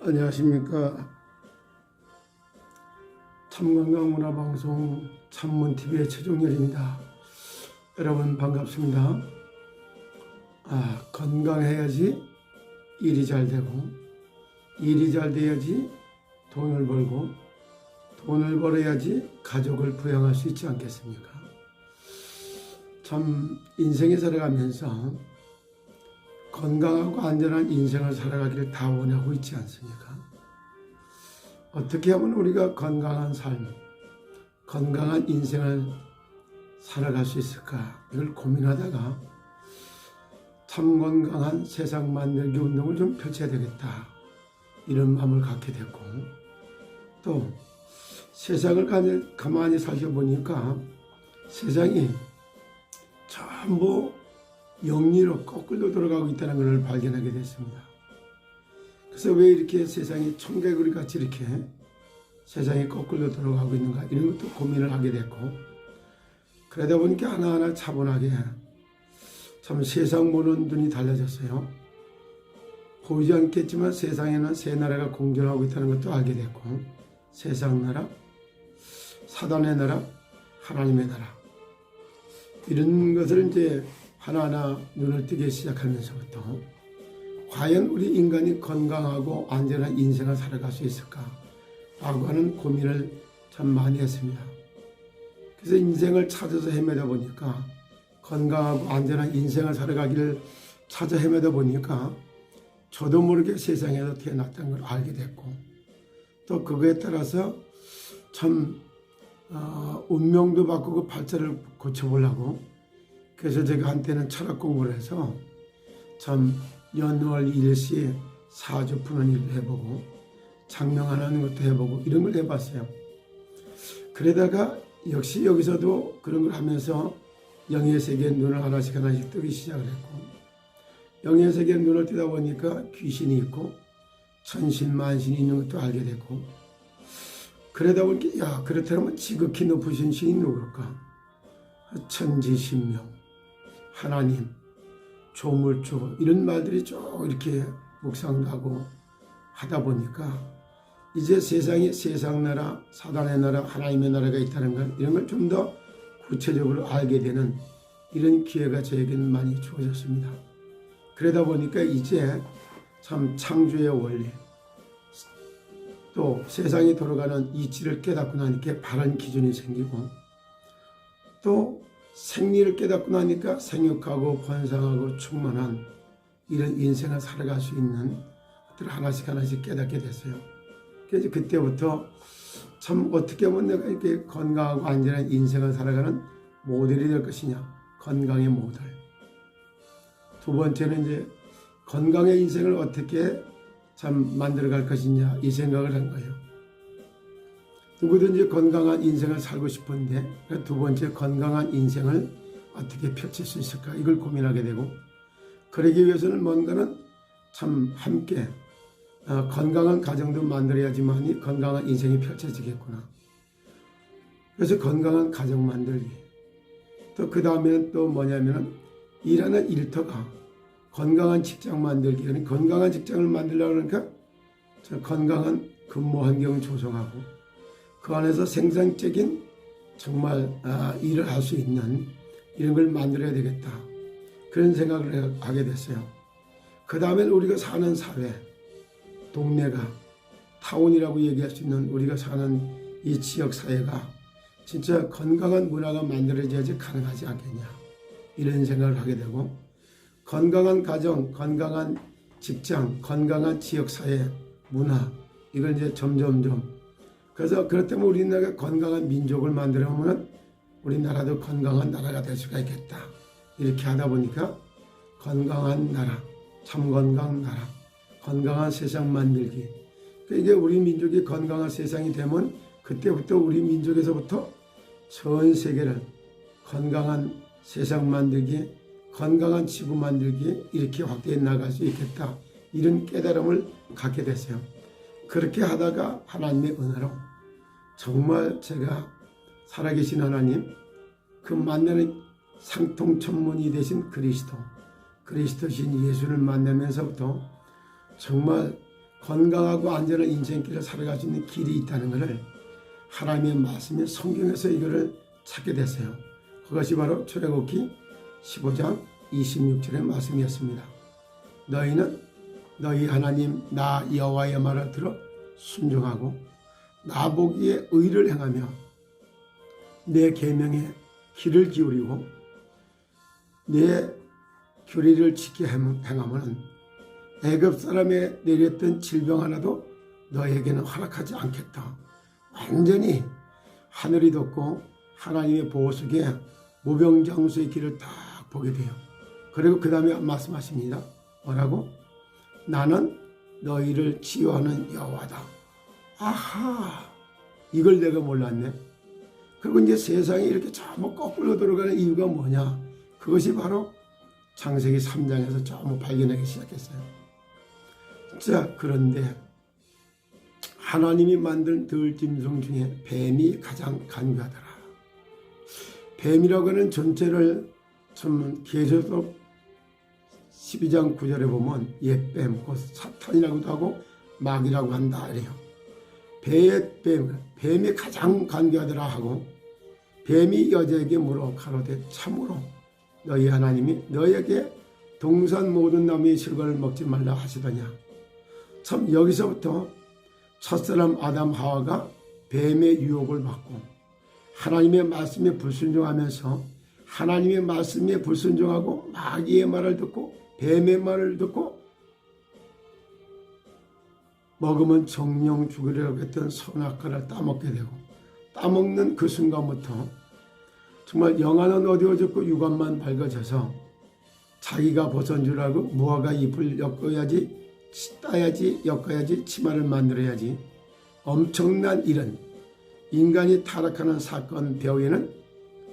안녕하십니까. 참건강문화방송 참문TV의 최종렬입니다. 여러분 반갑습니다. 건강해야지 일이 잘 되고, 일이 잘 돼야지 돈을 벌고, 돈을 벌어야지 가족을 부양할 수 있지 않겠습니까? 참 인생에 살아가면서 건강하고 안전한 인생을 살아가기를 다 원하고 있지 않습니까? 어떻게 하면 우리가 건강한 삶, 건강한 인생을 살아갈 수 있을까? 이걸 고민하다가 참 건강한 세상 만들기 운동을 좀 펼쳐야 되겠다, 이런 마음을 갖게 됐고, 또 세상을 가만히 살펴보니까 세상이 전부 영리로 거꾸로 돌아가고 있다는 것을 발견하게 됐습니다. 그래서 왜 이렇게 세상이 청개구리 같이 이렇게 세상이 거꾸로 돌아가고 있는가, 이런 것도 고민을 하게 됐고, 그러다 보니까 하나하나 차분하게 참 세상 보는 눈이 달라졌어요. 보이지 않겠지만 세상에는 세 나라가 공존하고 있다는 것도 알게 됐고, 세상 나라, 사단의 나라, 하나님의 나라, 이런 것을 이제 하나하나 눈을 뜨기 시작하면서부터 과연 우리 인간이 건강하고 안전한 인생을 살아갈 수 있을까 라고 하는 고민을 참 많이 했습니다. 그래서 인생을 찾아서 헤매다 보니까, 건강하고 안전한 인생을 살아가기를 찾아 헤매다 보니까 저도 모르게 세상에서 태어났다는 걸 알게 됐고, 또 그거에 따라서 참 운명도 바꾸고 발자를 고쳐보려고, 그래서 제가 한때는 철학 공부를 해서 참 연월 일시 사주 푸는 일도 해보고, 장명하는 것도 해보고, 이런 걸 해봤어요. 그러다가 역시 여기서도 그런 걸 하면서 영의 세계에 눈을 하나씩 뜨기 시작을 했고, 영의 세계에 눈을 뜨다 보니까 귀신이 있고 천신만신이 있는 것도 알게 됐고, 그러다 보니까 그렇다면 지극히 높으신 신이 누굴까? 천지신명, 하나님, 조물주, 이런 말들이 쭉 이렇게 묵상도 하고 하다 보니까 이제 세상에 세상나라, 사단의 나라, 하나님의 나라가 있다는 것, 이런 걸 좀 더 구체적으로 알게 되는 이런 기회가 저에게는 많이 주어졌습니다. 그러다 보니까 이제 참 창조의 원리, 또 세상이 돌아가는 이치를 깨닫고 나니까 바른 기준이 생기고, 또 생리를 깨닫고 나니까 생육하고 번성하고 충만한 이런 인생을 살아갈 수 있는 것들을 하나씩 깨닫게 됐어요. 그래서 그때부터 참 어떻게 하면 내가 이렇게 건강하고 안전한 인생을 살아가는 모델이 될 것이냐, 건강의 모델. 두 번째는 이제 건강의 인생을 어떻게 참 만들어갈 것이냐, 이 생각을 한 거예요. 누구든지 건강한 인생을 살고 싶은데, 두 번째 건강한 인생을 어떻게 펼칠 수 있을까, 이걸 고민하게 되고, 그러기 위해서는 뭔가는 참 함께 건강한 가정도 만들어야지만이 건강한 인생이 펼쳐지겠구나. 그래서 건강한 가정 만들기, 또 그 다음에는 또 뭐냐면은 일하는 일터가 건강한 직장 만들기. 그러니까 건강한 직장을 만들려고 그러니까 건강한 근무 환경을 조성하고, 그 안에서 생산적인 정말 일을 할 수 있는 이런 걸 만들어야 되겠다, 그런 생각을 하게 됐어요. 그 다음엔 우리가 사는 사회, 동네가 타운이라고 얘기할 수 있는 우리가 사는 이 지역 사회가 진짜 건강한 문화가 만들어져야지 가능하지 않겠냐, 이런 생각을 하게 되고, 건강한 가정, 건강한 직장, 건강한 지역 사회 문화, 이걸 이제 점점점, 그래서 그렇다면 우리나라가 건강한 민족을 만들어보면 우리나라도 건강한 나라가 될 수가 있겠다, 이렇게 하다 보니까 건강한 나라, 참건강 나라, 건강한 세상 만들기. 그러니까 이게 우리 민족이 건강한 세상이 되면 그때부터 우리 민족에서부터 전 세계를 건강한 세상 만들기, 건강한 지구 만들기, 이렇게 확대해 나갈 수 있겠다, 이런 깨달음을 갖게 됐어요. 그렇게 하다가 하나님의 은혜로 정말 제가 살아계신 하나님, 그 만나는 상통천문이 되신 그리스도신 예수를 만나면서부터 정말 건강하고 안전한 인생길을 살아갈 수 있는 길이 있다는 것을 하나님의 말씀이 성경에서 이거를 찾게 됐어요. 그것이 바로 출애굽기 15장 26절의 말씀이었습니다. 너희는 너희 하나님 나 여호와의 말을 들어 순종하고 나보기에 의를 행하며 내 계명에 귀를 기울이고 내 규례를 지켜 행하면 애굽 사람에 내렸던 질병 하나도 너에게는 허락하지 않겠다. 완전히 하늘이 덮고 하나님의 보호 속에 무병장수의 길을 딱 보게 돼요. 그리고 그 다음에 말씀하십니다. 뭐라고? 나는 너희를 치유하는 여호와다. 아하, 이걸 내가 몰랐네. 그리고 이제 세상이 이렇게 전부 거꾸로 돌아가는 이유가 뭐냐? 그것이 바로 창세기 3장에서 전부 발견하기 시작했어요. 자, 그런데 하나님이 만든 들짐승 중에 뱀이 가장 간교하더라. 뱀이라고 하는 전체를 참 계시록 12장 9절에 보면 옛뱀, 곧 사탄이라고도 하고 마귀라고 한다 이래요. 뱀이 가장 간교하더라 하고 뱀이 여자에게 물어 가로되 참으로 너희 하나님이 너에게 동산 모든 나무의 실과를 먹지 말라 하시더냐. 참 여기서부터 첫사람 아담 하와가 뱀의 유혹을 받고 하나님의 말씀에 불순종하면서 하나님의 말씀에 불순종하고 마귀의 말을 듣고 뱀의 말을 듣고 먹으면 정령 죽으리라고 했던 선악과를 따먹게 되고 따먹는 그 순간부터 정말 영안은 어두워졌고 육안만 밝아져서 자기가 벗은 줄 알고 무화과 잎을 엮어야지 따야지 엮어야지 치마를 만들어야지 엄청난 일은 인간이 타락하는 사건 배후에는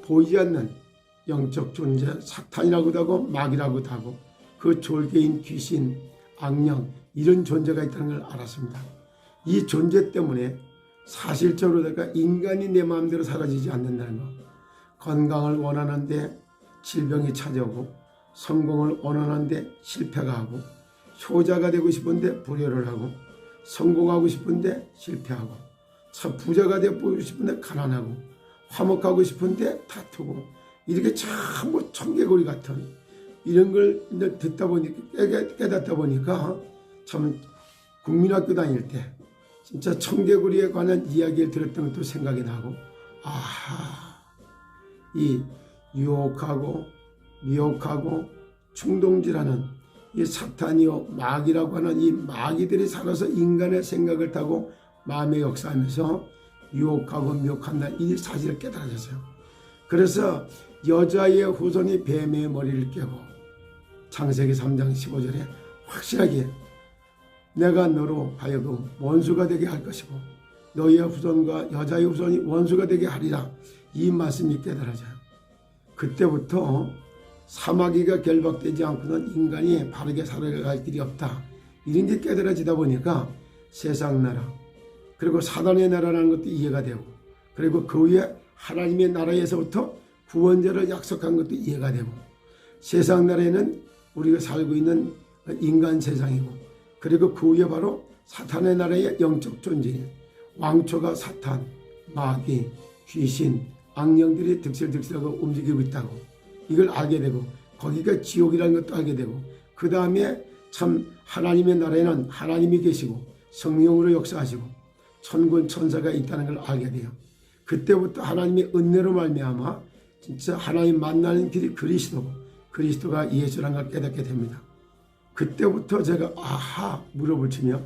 보이지 않는 영적 존재 사탄이라고도 하고 마귀라고도 하고 그 졸개인 귀신 악령 이런 존재가 있다는 걸 알았습니다. 이 존재 때문에 사실적으로 내가 인간이 내 마음대로 사라지지 않는다는 것, 건강을 원하는데 질병이 찾아오고 성공을 원하는데 실패가 하고 효자가 되고 싶은데 불효를 하고 성공하고 싶은데 실패하고 참 부자가 되고 싶은데 가난하고 화목하고 싶은데 다투고 이렇게 전부 청개구리 같은 이런 걸 듣다 보니까 깨닫다 보니까 참 국민학교 다닐 때 진짜 청개구리에 관한 이야기를 들었던 것도 생각이 나고 아하 이 유혹하고 미혹하고 충동질하는 이 사탄이요 마귀라고 하는 이 마귀들이 살아서 인간의 생각을 타고 마음에 역사하면서 유혹하고 미혹한다는 이 사실을 깨달아졌어요. 그래서 여자의 후손이 뱀의 머리를 깨고 창세기 3장 15절에 확실하게 내가 너로 하여금 원수가 되게 할 것이고 너의 후손과 여자의 후손이 원수가 되게 하리라 이 말씀이 깨달아져요. 그때부터 사마귀가 결박되지 않고는 인간이 바르게 살아갈 길이 없다. 이런 게 깨달아지다 보니까 세상 나라 그리고 사단의 나라라는 것도 이해가 되고 그리고 그 위에 하나님의 나라에서부터 구원자를 약속한 것도 이해가 되고 세상 나라에는 우리가 살고 있는 인간 세상이고 그리고 그 위에 바로 사탄의 나라의 영적 존재 왕초가 사탄, 마귀, 귀신, 악령들이 득실득실하고 움직이고 있다고 이걸 알게 되고 거기가 지옥이라는 것도 알게 되고 그 다음에 참 하나님의 나라에는 하나님이 계시고 성령으로 역사하시고 천군 천사가 있다는 걸 알게 돼요. 그때부터 하나님의 은혜로 말미암아 진짜 하나님 만나는 길이 그리스도고 그리스도가 예수라는 걸 깨닫게 됩니다. 그때부터 제가 아하 무릎을 치며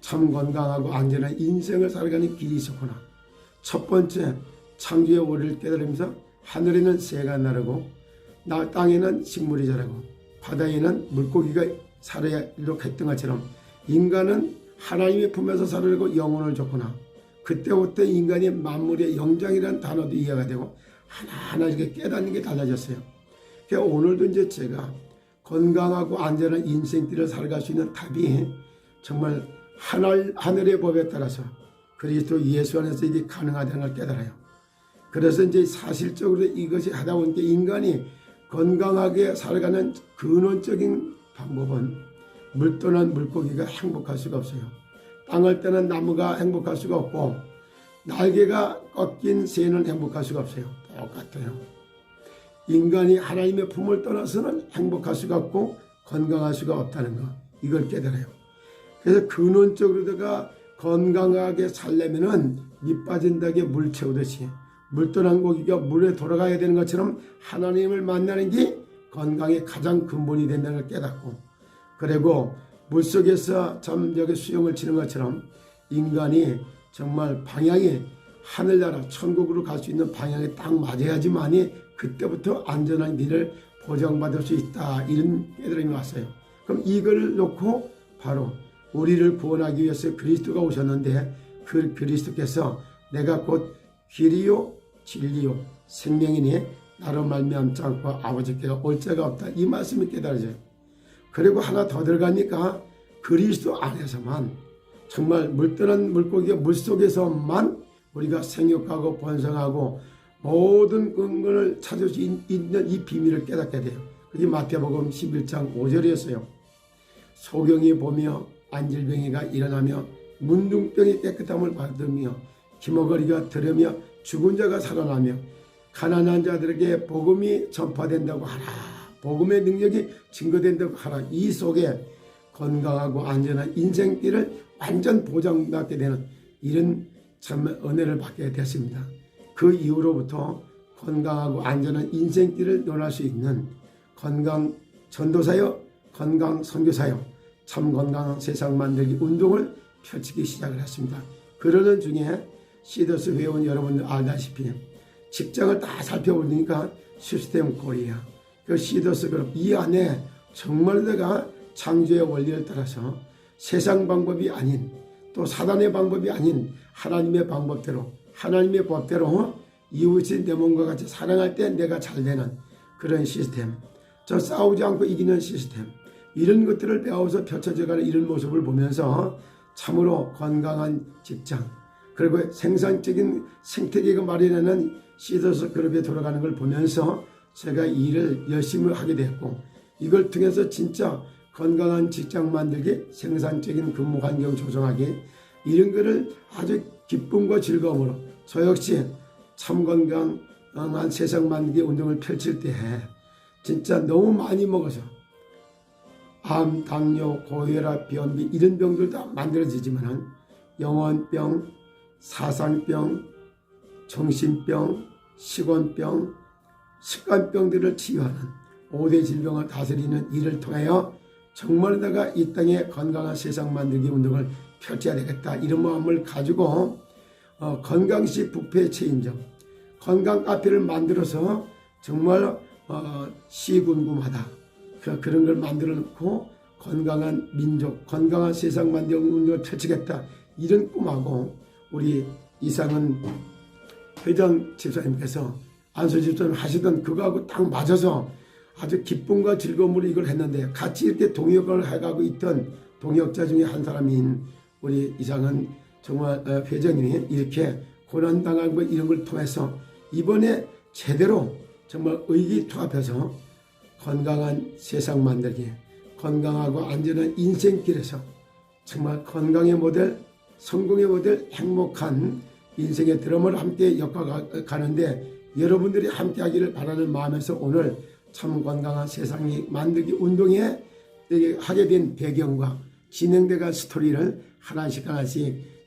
참 건강하고 안전한 인생을 살아가는 길이 있었구나. 첫 번째 창조의 원리를 깨달으면서 하늘에는 새가 나르고 땅에는 식물이 자라고 바다에는 물고기가 살아야 이렇게 했던 것처럼 인간은 하나님의 품에서 살으려고 영혼을 줬구나. 그때부터 인간이 만물의 영장이라는 단어도 이해가 되고 하나하나 이렇게 깨닫는 게 달라졌어요. 그러니까 오늘도 이제 제가 건강하고 안전한 인생길을 살아갈 수 있는 답이 정말 하늘의 법에 따라서 그리스도 예수 안에서 이게 가능하다는 걸 깨달아요. 그래서 이제 사실적으로 이것이 하다 보니까 인간이 건강하게 살아가는 근원적인 방법은 물 떠난 물고기가 행복할 수가 없어요. 땅을 떠난 나무가 행복할 수가 없고 날개가 꺾인 새는 행복할 수가 없어요. 똑같아요. 인간이 하나님의 품을 떠나서는 행복할 수가 없고 건강할 수가 없다는 거, 이걸 깨달아요. 그래서 근원적으로다가 건강하게 살려면은 밑 빠진 닭에 물 채우듯이 물 떠난 고기가 물에 돌아가야 되는 것처럼 하나님을 만나는 게 건강의 가장 근본이 된다는 걸 깨닫고, 그리고 물속에서 참 여기 수영을 치는 것처럼 인간이 정말 방향이 하늘나라 천국으로 갈 수 있는 방향에 딱 맞아야지만이 그때부터 안전한 길을 보장받을 수 있다, 이런 깨달음이 왔어요. 그럼 이걸 놓고 바로 우리를 구원하기 위해서 그리스도가 오셨는데, 그 그리스도께서 내가 곧 길이요 진리요 생명이니 나로 말미암지 않고 아버지께가 올 자가 없다, 이 말씀이 깨달아져요. 그리고 하나 더 들어가니까 그리스도 안에서만, 정말 물떠난 물고기가 물속에서만 우리가 생육하고 번성하고 모든 근원을 찾을 수 있는 이 비밀을 깨닫게 돼요. 그게 마태복음 11장 5절이었어요. 소경이 보며 안질병이가 일어나며 문둥병이 깨끗함을 받으며 기머거리가 들으며 죽은 자가 살아나며 가난한 자들에게 복음이 전파된다고 하라, 복음의 능력이 증거된다고 하라. 이 속에 건강하고 안전한 인생길을 완전 보장받게 되는 이런 참 은혜를 받게 됐습니다. 그 이후로부터 건강하고 안전한 인생길을 논할 수 있는 건강 전도사요, 건강 선교사요, 참 건강한 세상 만들기 운동을 펼치기 시작을 했습니다. 그러는 중에 시더스 회원 여러분들 알다시피 직장을 다 살펴보니까 시스템 코리아, 그 시더스 그룹, 이 안에 정말 내가 창조의 원리를 따라서 세상 방법이 아닌, 또 사단의 방법이 아닌 하나님의 방법대로, 하나님의 법대로 이웃이 내 몸과 같이 사랑할 때 내가 잘 되는 그런 시스템, 저 싸우지 않고 이기는 시스템, 이런 것들을 배워서 펼쳐져가는 이런 모습을 보면서 참으로 건강한 직장, 그리고 생산적인 생태계가 마련하는 시더스 그룹에 돌아가는 걸 보면서 제가 이 일을 열심히 하게 됐고, 이걸 통해서 진짜 건강한 직장 만들기, 생산적인 근무 환경 조성하기, 이런 거를 아주 기쁨과 즐거움으로 저 역시 참 건강한 세상 만들기 운동을 펼칠 때 진짜 너무 많이 먹어서 암, 당뇨, 고혈압, 변비 이런 병들 다 만들어지지만 영혼병, 사상병, 정신병, 식원병, 습관병들을 치유하는 5대 질병을 다스리는 일을 통하여 정말 내가 이 땅에 건강한 세상 만들기 운동을 펼쳐야 되겠다, 이런 마음을 가지고 건강시 부패 체인점, 건강 카페를 만들어서 정말 시군구마다 그런 걸 만들어 놓고 건강한 민족, 건강한 세상 만들기 운동을 펼치겠다, 이런 꿈하고 우리 이상은 회장 집사님께서 안수 집사님 하시던 그거하고 딱 맞아서 아주 기쁨과 즐거움으로 이걸 했는데, 같이 이렇게 동역을 해가고 있던 동역자 중에 한 사람인 우리 이상은 정말 회장님이 이렇게 고난당한 거 이런 걸 통해서 이번에 제대로 정말 의기투합해서 건강한 세상 만들기, 건강하고 안전한 인생길에서 정말 건강의 모델, 성공의 모델, 행복한 인생의 드럼을 함께 엮어가는데 여러분들이 함께 하기를 바라는 마음에서 오늘 참 건강한 세상이 만들기 운동에 하게 된 배경과 진행돼간 스토리를 하나씩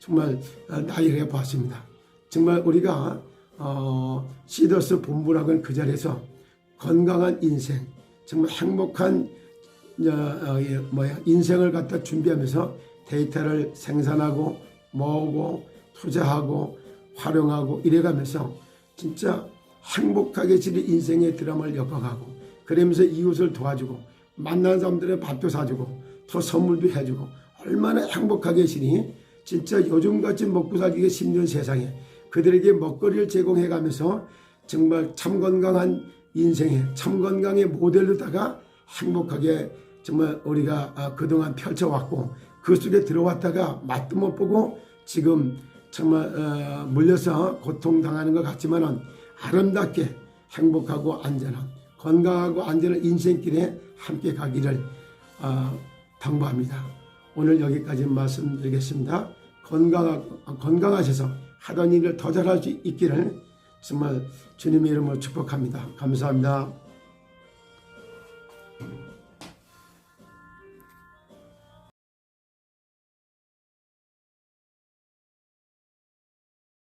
정말 나열해 보았습니다. 정말 우리가 시더스 본부락은 그 자리에서 건강한 인생, 정말 행복한 인생을 갖다 준비하면서 데이터를 생산하고 모으고 투자하고 활용하고 이래가면서 진짜 행복하게 지는 인생의 드라마를 엮어가고, 그러면서 이웃을 도와주고 만나는 사람들의 밥도 사주고 또 선물도 해주고, 얼마나 행복하게 지니 진짜 요즘같이 먹고 살기가 힘든 세상에 그들에게 먹거리를 제공해가면서 정말 참 건강한 인생에 참 건강의 모델로다가 행복하게 정말 우리가 그동안 펼쳐왔고, 그 속에 들어왔다가 맛도 못 보고 지금 정말 물려서 고통당하는 것 같지만은 아름답게 행복하고 안전한, 건강하고 안전한 인생길에 함께 가기를 당부합니다. 오늘 여기까지 말씀드리겠습니다. 건강하셔서 하던 일을 더 잘할 수 있기를 정말 주님의 이름으로 축복합니다. 감사합니다.